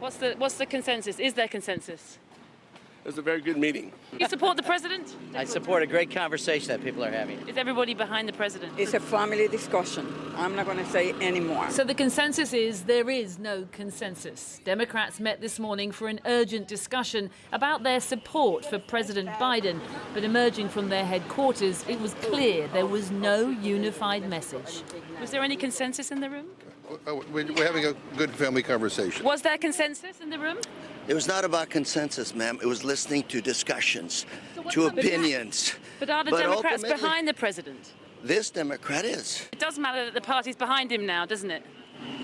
What's the consensus? Is there consensus? It was a very good meeting. You support the president? I support a great conversation that people are having. Is everybody behind the president? It's a family discussion. I'm not going to say any more. So the consensus is there is no consensus. Democrats met this morning for an urgent discussion about their support for President Biden. But emerging from their headquarters, it was clear there was no unified message. Was there any consensus in the room? We're having a good family conversation. Was there consensus in the room? It was not about consensus, ma'am. It was listening to discussions, to opinions. But are the Democrats behind the president? This Democrat is. It does matter that the party's behind him now, doesn't it?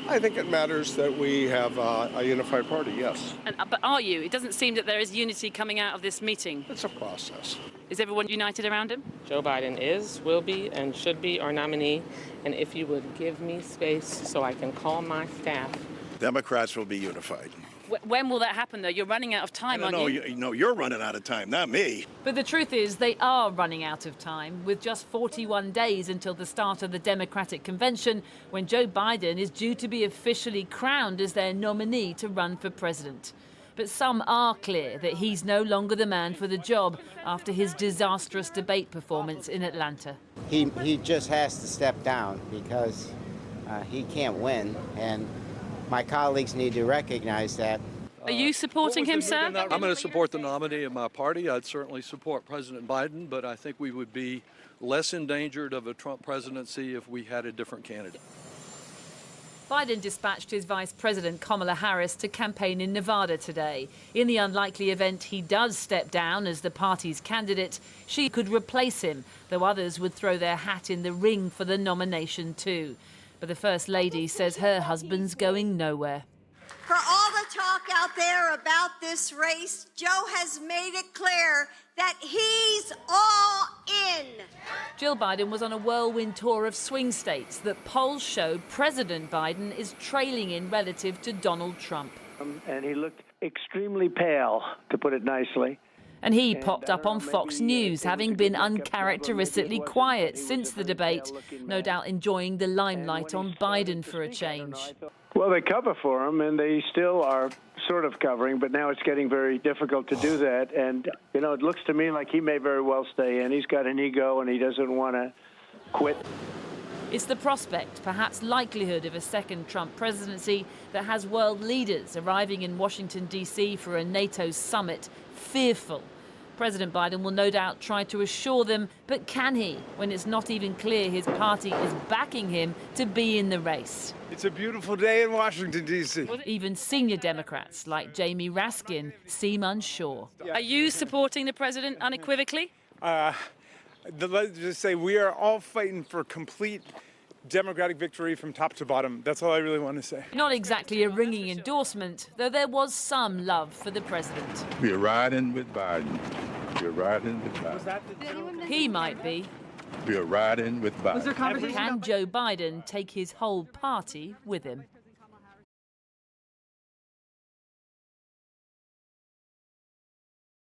I think it matters that we have a unified party, yes. But are you? It doesn't seem that there is unity coming out of this meeting. It's a process. Is everyone united around him? Joe Biden is, will be, and should be our nominee. And if you would give me space so I can call my staff. Democrats will be unified. When will that happen, though? You're running out of time, aren't you? No, you're running out of time, not me. But the truth is, they are running out of time, with just 41 days until the start of the Democratic convention, when Joe Biden is due to be officially crowned as their nominee to run for president. But some are clear that he's no longer the man for the job after his disastrous debate performance in Atlanta. He just has to step down because he can't win, and my colleagues need to recognize that. Are you supporting him, sir? I'm going to support the nominee of my party. I'd certainly support President Biden, but I think we would be less endangered of a Trump presidency if we had a different candidate. Biden dispatched his Vice President Kamala Harris to campaign in Nevada today. In the unlikely event he does step down as the party's candidate, she could replace him, though others would throw their hat in the ring for the nomination too. But the First Lady says her husband's going nowhere. For all the talk out there about this race, Joe has made it clear that he's all in. Jill Biden was on a whirlwind tour of swing states that polls showed President Biden is trailing in relative to Donald Trump. And he looked extremely pale, to put it nicely. And he popped up on Fox News, having been uncharacteristically quiet since the debate, no doubt enjoying the limelight on Biden for a change. Well, they cover for him, and they still are sort of covering, but now it's getting very difficult to do that. And, you know, it looks to me like he may very well stay in. He's got an ego, and he doesn't want to quit. It's the prospect, perhaps likelihood, of a second Trump presidency that has world leaders arriving in Washington, D.C. for a NATO summit fearful. President Biden will no doubt try to assure them, but can he, when it's not even clear his party is backing him to be in the race? It's a beautiful day in Washington, D.C. Even senior Democrats like Jamie Raskin seem unsure. Are you supporting the president unequivocally? Let's just say we are all fighting for complete Democratic victory from top to bottom. That's all I really want to say. Not exactly a ringing endorsement, though there was some love for the president. We're riding with Biden. We're riding with Biden. He might be. We're riding with Biden. Can Joe Biden take his whole party with him?